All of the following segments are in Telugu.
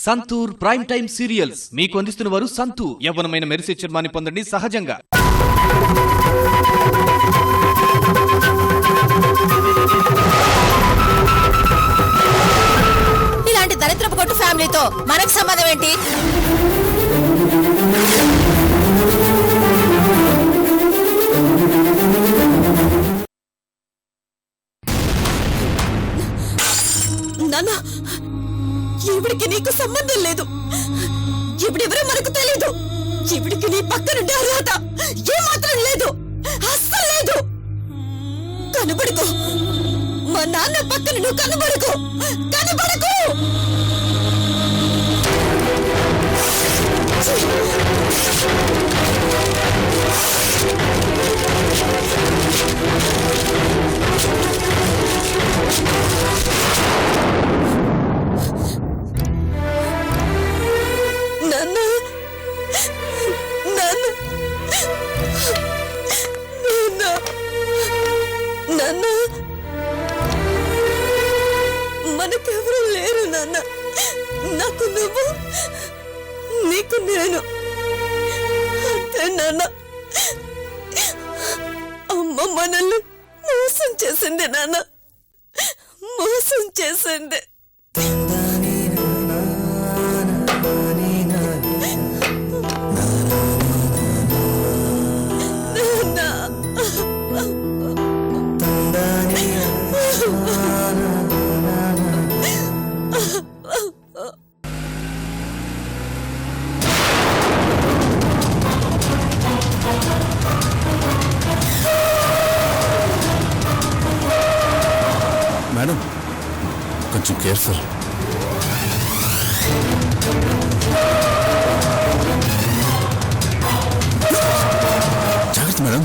సంతూర్ ప్రైమ్ టైమ్ సీరియల్స్ మీకు అందిస్తున్న వారు సంతూర్. యవ్వనమైన మెరిసే చర్మాన్ని పొందండి సహజంగా. ఇలాంటి దరిద్రపు కొట్టు ఫ్యామిలీతో మనకు సంబంధం ఏంటి? నాన్న, ఈవిడికి నీకు సంబంధం లేదు. ఈవిడెవరో మనకు తెలీదు. ఈవిడికి నీ పక్కనుండే అర్హత ఏమాత్రం లేదు, అస్సలు లేదు. కనబడుకో, మా నాన్న పక్కన నువ్వు కనబడుకో, కనబడుకో. నాన్న, నాన్న, నాన్న, మనకెవరూ లేరు నాన్న. నాకు నువ్వు, నీకు నేను, అంతే నాన్న. అమ్మ మనల్ని మోసం చేసింది నాన్న, మోసం చేసింది. మేడం, కొంచెం కేర్ఫుల్. జాగ్రత్త మేడం.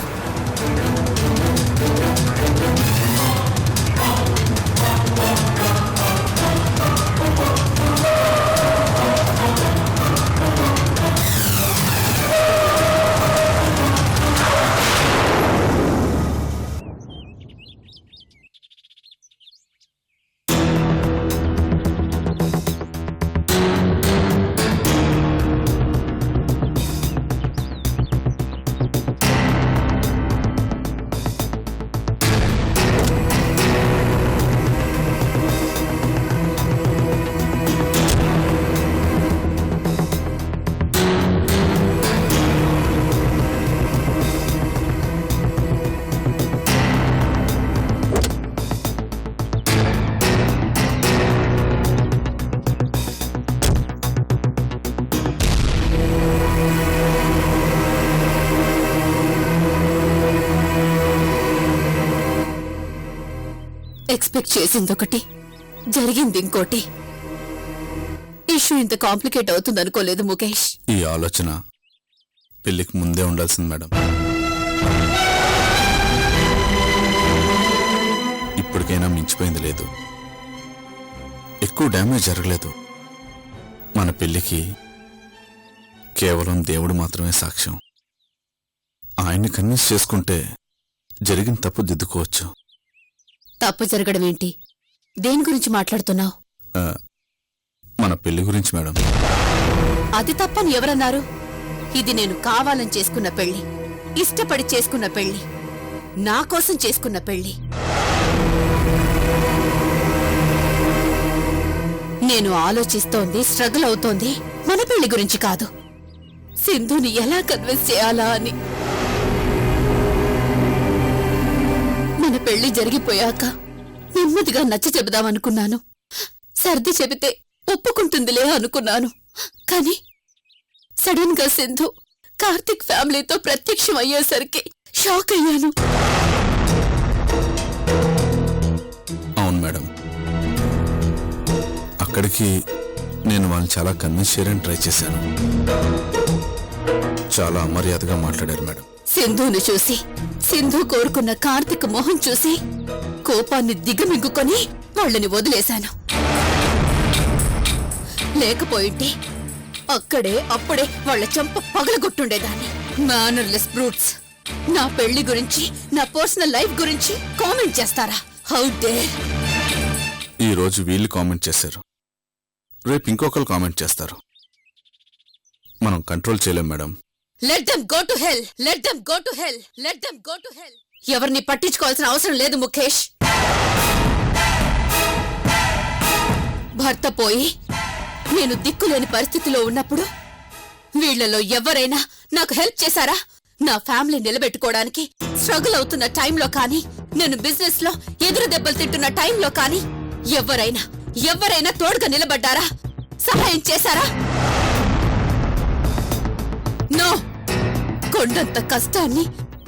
ఎక్స్పెక్ట్ చేసిందొకటి, జరిగింది ఇంకోటి. ఇష్యూ ఇంత కాంప్లికేట్ అవుతుంది అనుకోలేదు ముఖేష్. ఈ ఆలోచన పెళ్లికి ముందే ఉండాల్సింది మేడం. ఇప్పటికైనా మించిపోయింది లేదు. ఎక్కువ డ్యామేజ్ జరగలేదు. మన పెళ్లికి కేవలం దేవుడు మాత్రమే సాక్ష్యం. ఆయన్ని కన్విన్స్ చేసుకుంటే జరిగిన తప్పు దిద్దుకోవచ్చు. తప్పు జరగడం ఏంటి? దేని గురించి మాట్లాడుతున్నావు? మన పెళ్లి గురించి మేడం. అది తప్పని ఎవరన్నారు? ఇది నేను కావాలని చేసుకున్న పెళ్లి, ఇష్టపడి చేసుకున్న పెళ్లి, నా కోసం చేసుకున్న పెళ్లి. నేను ఆలోచిస్తోంది, స్ట్రగుల్ అవుతోంది మన పెళ్లి గురించి కాదు, సింధుని ఎలా కన్విన్స్ చేయాలా అని. మన పెళ్లి జరిగిపోయాక నెమ్మదిగా నచ్చ చెబుదామనుకున్నాను. సర్ది చెబితే ఒప్పుకుంటుందిలే అనుకున్నాను. కానీ సడన్ గా సింధు కార్తిక్ ఫ్యామిలీతో ప్రత్యక్షం అయ్యేసరికి షాక్ అయ్యాను. అవును మేడం, అక్కడికి నేను వాళ్ళని చాలా కన్విన్స్ చేయడానికి ట్రై చేశాను. చాలా అమర్యాదగా మాట్లాడారు మేడం. సింధుని చూసి, సింధు కోరుకున్న కార్తిక్ మొహం చూసి కోపాన్ని దిగమింగుకొని వాళ్ళని వదిలేశాను. లేకపోయింటే అక్కడే అప్పుడే వాళ్ళ చెంప పగలగొట్టుండేదాన్ని. Mannerless brutes. నా పెళ్లి గురించి, నా పర్సనల్ లైఫ్ గురించి కామెంట్ చేస్తారా? How dare! ఈ రోజు వీళ్ళు కామెంట్ చేశారు, రేపు ఇంకొకరు కామెంట్ చేస్తారు. మనం కంట్రోల్ చేయలేం madam. Let them go to hell, let them go to hell, let them go to hell. ఎవరిని పట్టించుకోవాల్సిన అవసరం లేదు ముఖేష్. భర్త పోయి నేను దిక్కులేని పరిస్థితిలో ఉన్నప్పుడు వీళ్లలో ఎవరైనా నాకు హెల్ప్ చేశారా? నా ఫ్యామిలీ నిలబెట్టుకోవడానికి స్ట్రగుల్ అవుతున్న టైంలో కానీ, నేను బిజినెస్ లో ఎదురు దెబ్బలు తింటున్న టైంలో కానీ ఎవరైనా తోడుగా నిలబడ్డారా? సహాయం చేశారా? నో. కొండంత కష్టాన్ని,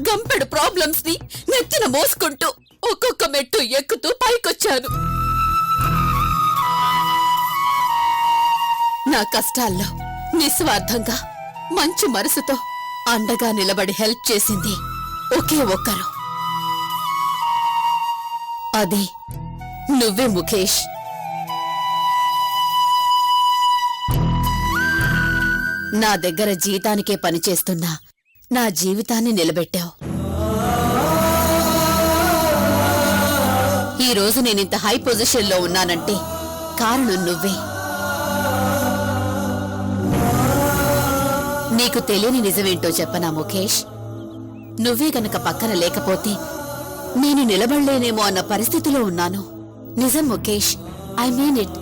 గంపెడు ప్రాబ్లమ్స్ ని నెత్తిన మోసుకుంటూ ఒక్కొక్క మెట్టు ఎక్కుతూ పైకొచ్చాను. నా కష్టాల్లో నిస్వార్థంగా మంచి మనసుతో అండగా నిలబడి హెల్ప్ చేసింది ఒకే ఒక్కరు. అది నువ్వే ముఖేష్. నా దగ్గర జీతానికే పనిచేస్తున్నా నా జీవితాన్ని నిలబెట్టావు. ఈ రోజు నేనింత హై పొజిషన్లో ఉన్నానంటే కారణం నువ్వే. నీకు తెలియని నిజమేంటో చెప్పనా ముఖేష్? నువ్వే గనక పక్కన లేకపోతే నేను నిలబడలేనేమో అన్న పరిస్థితిలో ఉన్నాను. నిజం ముఖేష్, ఐ మీన్ ఇట్.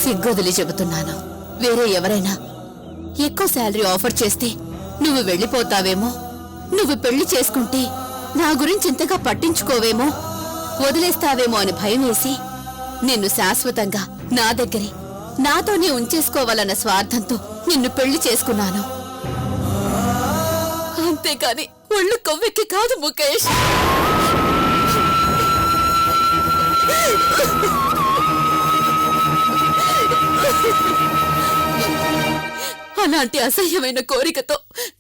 సిగ్గొదిలి చెబుతున్నాను. వేరే ఎవరైనా ఎక్కువ శాలరీ ఆఫర్ చేస్తే నువ్వు వెళ్ళిపోతావేమో, నువ్వు పెళ్లి చేసుకుంటే నా గురించి ఇంతగా పట్టించుకోవేమో, వదిలేస్తావేమో అని భయం వేసి నిన్ను శాశ్వతంగా నా దగ్గరే నాతోనే ఉంచేసుకోవాలన్న స్వార్థంతో నిన్ను పెళ్లి చేసుకున్నాను. అంతేకాని ఒళ్ళు కొవ్వెక్కి కాదు ముఖేష్. అలాంటి అసహ్యమైన కోరికతో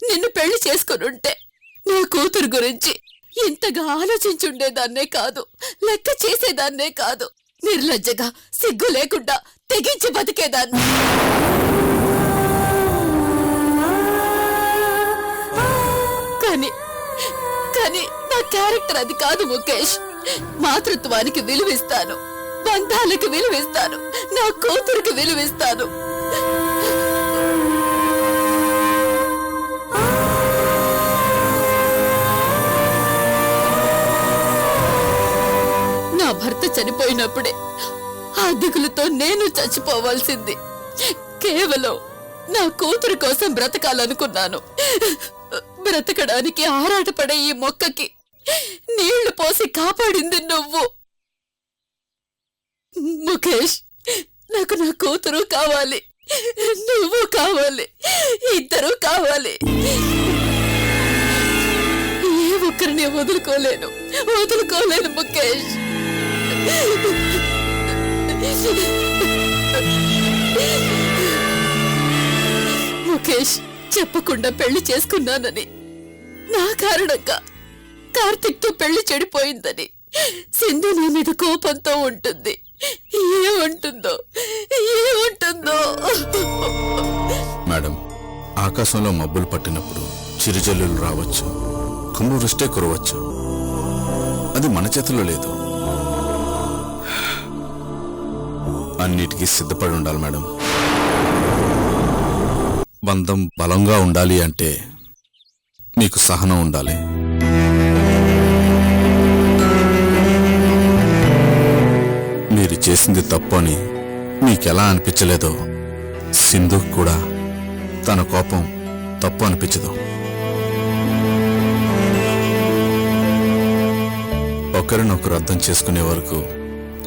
నిన్ను పెళ్లి చేసుకునుంటే నా కూతురు గురించి ఇంతగా ఆలోచించుండేదాన్నే కాదు, లెక్క చేసేదాన్నే కాదు. నిర్లజ్జగా సిగ్గు లేకుండా తెగించి బతికేదాన్ని. కానీ నా క్యారెక్టర్ అది కాదు ముఖేష్. మాతృత్వానికి విలువిస్తాను, బంధాలకు విలువిస్తాను, నా కూతురికి విలువిస్తాను. నా భర్త చనిపోయినప్పుడే ఆ దిగులుతో నేను చచ్చిపోవాల్సింది. కేవలం నా కూతురు కోసం బ్రతకాలనుకున్నాను. బ్రతకడానికి ఆరాటపడే ఈ మొక్కకి నీళ్లు పోసి కాపాడింది నువ్వు. ముఖేష్, నాకు నా కూతురు కావాలి, నువ్వు కావాలి, ఇద్దరూ కావాలి. ఏ ఒక్కరిని వదులుకోలేను ముఖేష్. ముఖేష్, చెప్పకుండా పెళ్లి చేసుకున్నానని, నా కారణంగా కార్తిక్ తో పెళ్లి చెడిపోయిందని సింధు నా మీద కోపంతో ఉంటుంది. ఏముంటుందో మేడం, ఆకాశంలో మబ్బులు పట్టినప్పుడు చిరుజల్లులు రావచ్చు, కుమ్మురుష్టే కురవచ్చు. అది మన చేతిలో లేదు. అన్నిటికీ సిద్ధపడి ఉండాలి మేడం. బంధం బలంగా ఉండాలి అంటే మీకు సహనం ఉండాలి. మీరు చేసింది తప్పు అని మీకెలా అనిపించలేదో సింధుకు కూడా తన కోపం తప్పు అనిపించదు. ఒకరినొకరు అర్థం చేసుకునే వరకు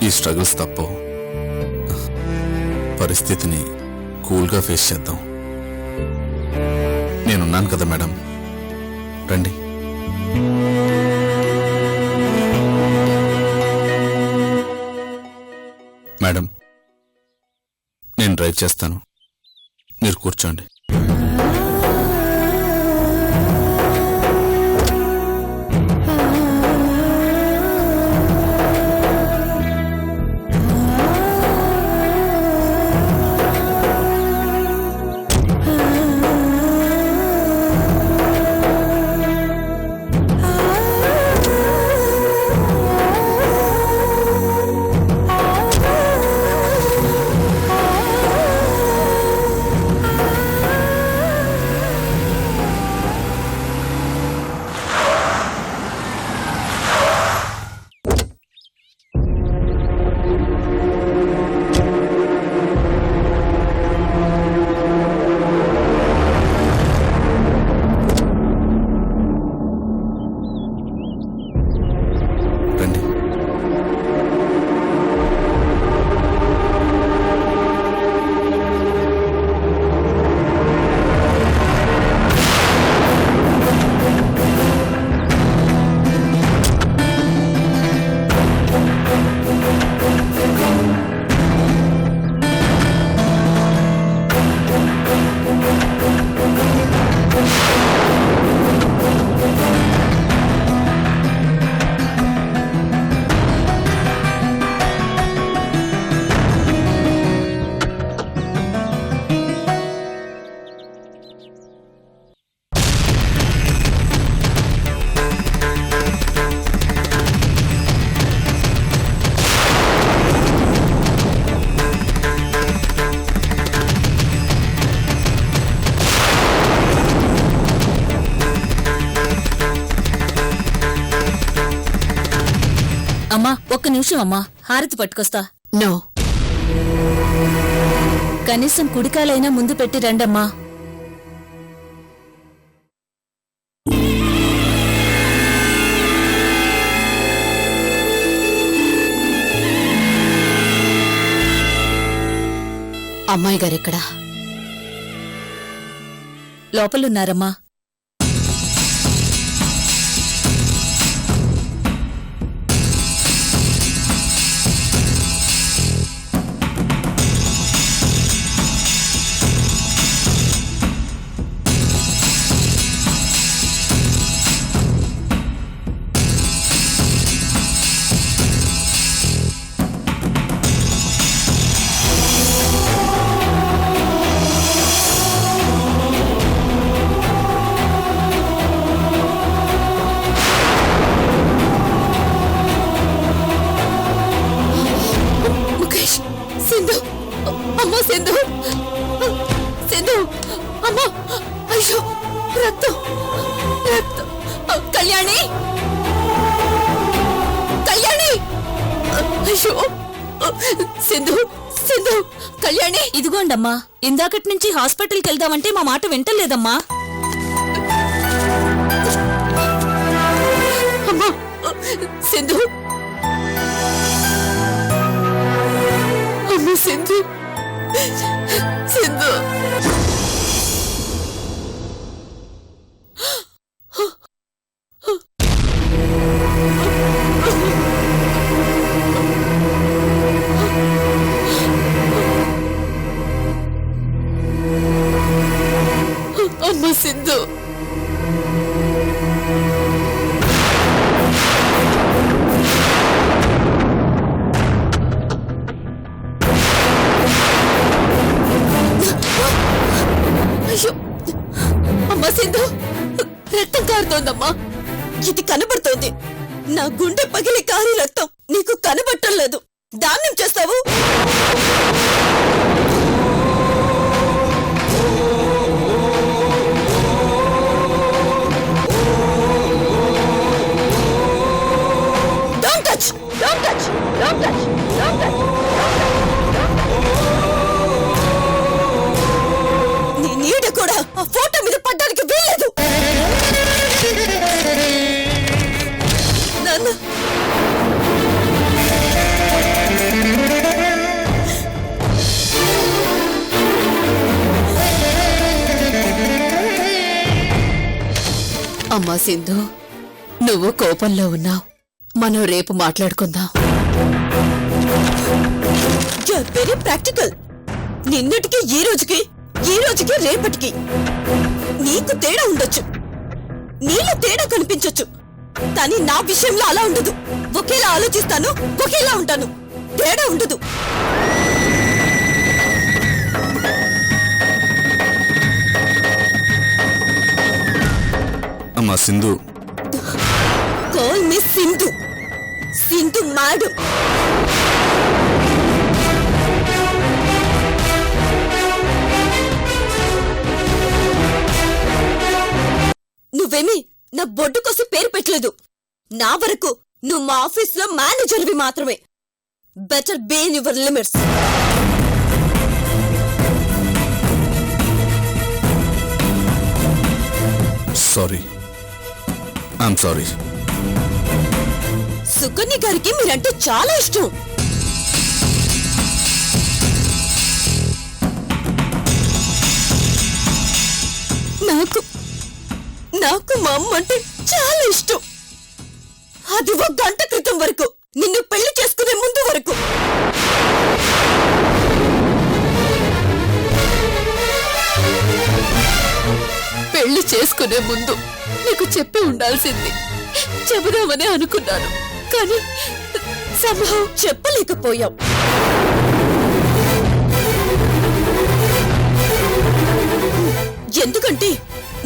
ఈ స్ట్రగుల్స్ తప్పవు. పరిస్థితిని కూల్గా ఫేస్ చేద్దాం. నేనున్నాను కదా మేడం, రండి. మేడం, నేను డ్రైవ్ చేస్తాను, మీరు కూర్చోండి. అమ్మా ఒక్క నిమిషం అమ్మా, హారతి పట్టుకొస్తా. నో, కనీసం కుడికాలైనా ముందు పెట్టి రండమ్మా. అమ్మాయి గారెక్కడా? లోపలున్నారమ్మా. ముఖేష్, సింధు, అమ్మా సింధు, సింధు, అమ్మా, అయ్యో, రక్తం, రక్తం, కళ్యాణి, కళ్యాణి, అయ్యో, సింధు, సింధు, కళ్యాణి. ఇదిగోండమ్మా, ఇందాకటి నుంచి హాస్పిటల్కి వెళ్దామంటే మా మాట వింటలేదమ్మా. అమ్మా, సింధు, అమ్మ సింధు, సింధు. అమ్మ సింధు. అయ్యో, అమ్మా సింధు, రక్తం కారుతోందమ్మా. ఇది కనబడుతోంది. నా గుండె పగిలి కారి రక్తం నీకు కనబట్టం లేదు. దాన్నేం చేస్తావు? Don't touch! Don't touch! Don't touch! Don't touch! నీ నీడ కూడా ఆ ఫోటో మీద పడ్డానికి వీల్లేదు. నాన్న, అమ్మా సింధు, నువ్వు కోపంలో ఉన్నావు. మనం రేపు మాట్లాడుకుందాం. Very practical. నిన్నటికి ఈ రోజుకి రేపటికి నీకు తేడా ఉండొచ్చు, నీలో తేడా కనిపించొచ్చు, కానీ నా విషయంలో అలా ఉండదు. ఒకేలా ఆలోచిస్తాను, ఒకేలా ఉంటాను, తేడా ఉండదు. అమ్మా Sindhu, call me Sindhu. Sindhu madam. నువ్వేమి నా బొడ్డు కోసం పేరు పెట్టలేదు. నా వరకు నువ్వు మా ఆఫీస్లో మేనేజర్వి మాత్రమే. Better be in your limits. Sorry, I'm sorry. Sukanya గారికి మీరంటే చాలా ఇష్టం. నాకు మా అమ్మ అంటే చాలా ఇష్టం. అది ఒక గంట క్రితం వరకు, నిన్ను పెళ్లి చేసుకునే ముందు వరకు. పెళ్లి చేసుకునే ముందు నీకు చెప్పి ఉండాల్సింది. చెబుదామని అనుకున్నాను, కానీ సంభవం చెప్పలేకపోయాం. ఎందుకంటే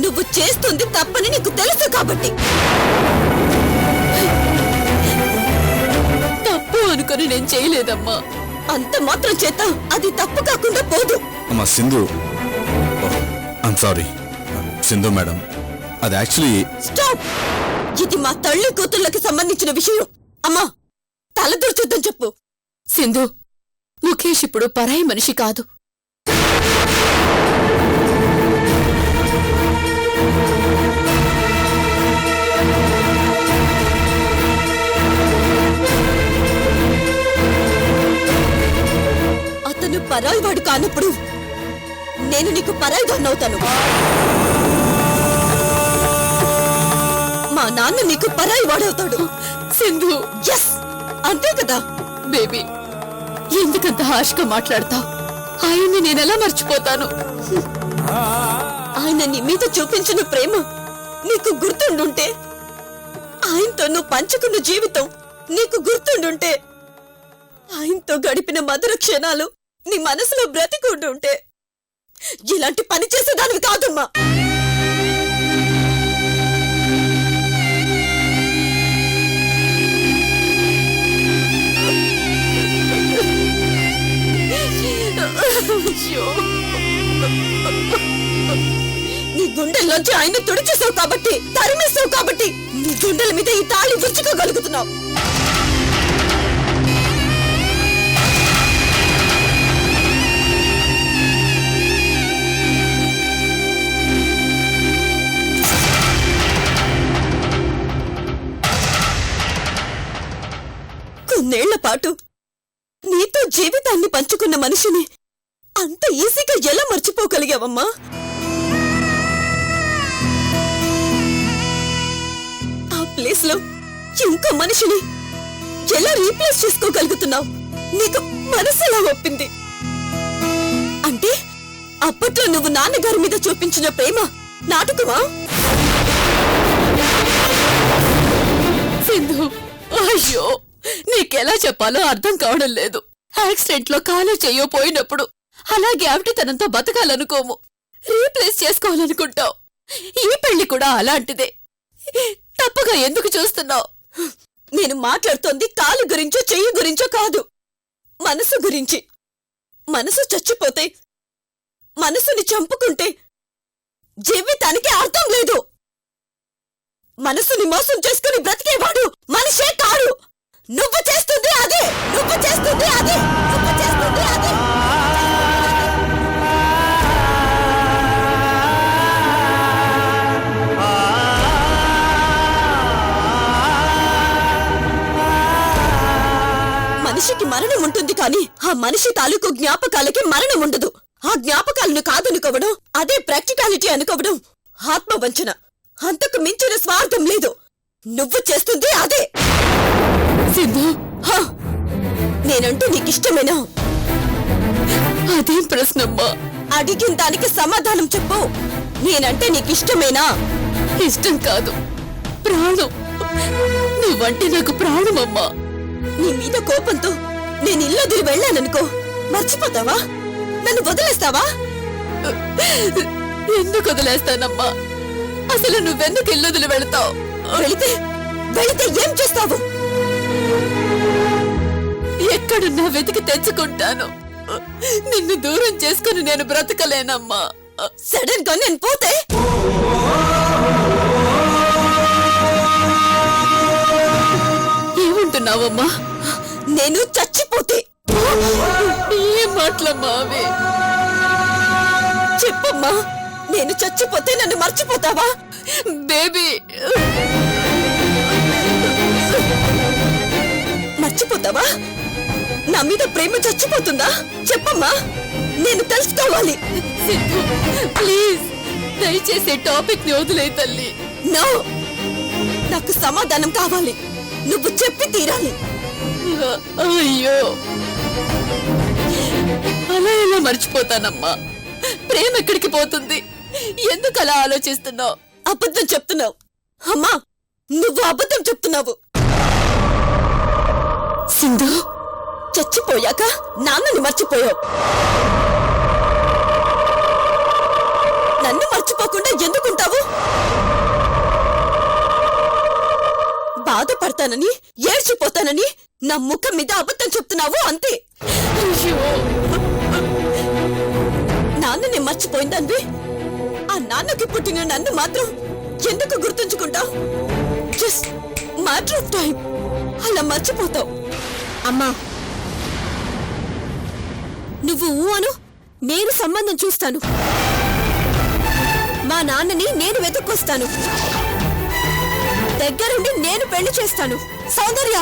నువ్వు చేస్తుంది తప్పని నీకు తెలుసు కాబట్టి. తప్పు అనుకుని నేను చేయలేదమ్మా. అంత మాత్రం చేత అది తప్పు కాకుండా పోదు. అమ్మా Sindhu, I'm sorry. Sindhu madam, అది యాక్చువల్లీ... స్టాప్. ఇది మా తల్లి కూతుళ్ళకి సంబంధించిన విషయం. అమ్మా, సింధు, ముఖేష్ ఇప్పుడు పరాయి మనిషి కాదు. అతను పరాయివాడు కానప్పుడు నేను నీకు పరాయిదాన్నవుతాను. మా నాన్న నీకు పరాయివాడవుతాడు. సింధు, ఎస్, అంతే కదా. బేబీ, ఎందుకంత హార్ష్గా మాట్లాడతావు? ఆయన్ని నేనెలా మర్చిపోతాను? ఆయన నీ మీద చూపించిన ప్రేమ నీకు గుర్తుండుంటే, ఆయనతో నువ్వు పంచుకున్న జీవితం నీకు గుర్తుండుంటే, ఆయనతో గడిపిన మధుర క్షణాలు నీ మనసులో బ్రతికుంటుంటే ఇలాంటి పని చేసేదానివి కాదమ్మా. నీ గుండెల్లోంచి ఆయన తుడిచేసావు కాబట్టి, తరిమేసావు కాబట్టి నీ గుండెల మీద ఈ తాళి విరుచుకోగలుగుతున్నావు. కొన్నేళ్ల పాటు నీతో జీవితాన్ని పంచుకున్న మనిషిని అంత ఈజీగా ఎలా మర్చిపోగలిగావమ్మా? ఆ ప్లేస్ లో ఇంకో మనిషిని ఎలా రీప్లేస్ చేసుకోగలుగుతున్నావు? నీకు మనసు ఎలా ఒప్పింది? అంటే అప్పట్లో నువ్వు నాన్నగారి మీద చూపించిన ప్రేమ నాటకమా? సింధు, అయ్యో, నీకెలా చెప్పాలో అర్థం కావడం లేదు. యాక్సిడెంట్ లో కాలు చెయ్యో పోయినప్పుడు అలాగే అవిటితనంతో బతకాలనుకోము, రీప్లేస్ చేసుకోవాలనుకుంటావు. ఈ పెళ్లి కూడా అలాంటిదే. తప్పుగా ఎందుకు చూస్తున్నావు? నేను మాట్లాడుతోంది కాలు గురించో చెయ్యి గురించో కాదు, మనసు గురించి. మనసు చచ్చిపోతే, మనసుని చంపుకుంటే జీవితానికి అర్థం లేదు. మనసుని మోసం చేసుకుని బ్రతికేవాడు మనిషే కాడు. నువ్వు చేస్తుంది అదే, నువ్వు చేస్తుంది అదే, నువ్వు చేస్తుంది అదే. మనిషికి మరణం ఉంటుంది కానీ ఆ మనిషి తాలూకు జ్ఞాపకాలకి మరణం ఉండదు. ఆ జ్ఞాపకాలను కాదనుకోవడం అదే ప్రాక్టికాలిటీ అనుకోవడం ఆత్మవంచన. అంతకు మించిన స్వార్థం లేదు. నువ్వు చేస్తుంది అదే. సింధు, నేనంటే నీకిష్టమేనా? అదేం ప్రశ్నమ్మా? అడిగిన దానికి సమాధానం చెప్పు. నేనంటే నీకిష్టమేనా? ఇష్టం కాదు, ప్రాణం. నువ్వంటే నాకు ప్రాణమమ్మా. నీ మీద కోపంతో నేను ఇల్లొదిలి వెళ్ళాననుకో, మర్చిపోతావా? నన్ను వదిలేస్తావా? ఎందుకు వదిలేస్తానమ్మా? అసలు నువ్వెందుకు ఇల్లొదిలి వెళతావు? వెళితే ఏం చేస్తావు? ఎక్కడున్నా వెతికి తెచ్చుకుంటాను. నిన్ను దూరం చేసుకుని నేను బ్రతకలేనమ్మా. సడన్ గా నేను పోతే ఏమంటున్నావమ్మా? నేను చచ్చిపోతే ఏం మాటలమ్మా అవి? చెప్పమ్మా, నేను చచ్చిపోతే నన్ను మర్చిపోతావా? బేబీ, మర్చిపోతావా? నా మీద ప్రేమ చచ్చిపోతుందా? చెప్పమ్మా, నేను తెలుసుకోవాలి. సింధు, ప్లీజ్ దయచేసి టాపిక్ ని వదిలే తల్లి. నో, నాకు సమాధానం కావాలి. నువ్వు చెప్పి తీరాలి. అయ్యో, అలా ఎలా మర్చిపోతానమ్మా? ప్రేమ ఎక్కడికి పోతుంది? ఎందుకు అలా ఆలోచిస్తున్నావు? అబద్ధం చెప్తున్నావు అమ్మా, నువ్వు అబద్ధం చెప్తున్నావు. సింధు, చచ్చిపోయాక నాన్నని మర్చిపోయావు. నన్ను మర్చిపోకుండా ఎందుకుంటావు? బాధపడతానని, ఏడ్చిపోతానని నా ముఖం మీద అబద్ధం చెప్తున్నావు, అంతే. నాన్నని మర్చిపోయిందండి. ఆ నాన్నకి పుట్టిన నన్ను మాత్రం ఎందుకు గుర్తుంచుకుంటావు? జస్ట్ మ్యాటర్ ఆఫ్ టైం, అలా మర్చిపోతావు. అమ్మా, నువ్వు ఊ అను, నేను సంబంధం చూస్తాను. మా నాన్నని నేను వెతుక్కొస్తాను. దగ్గరుండి నేను పెళ్లి చేస్తాను. సౌందర్య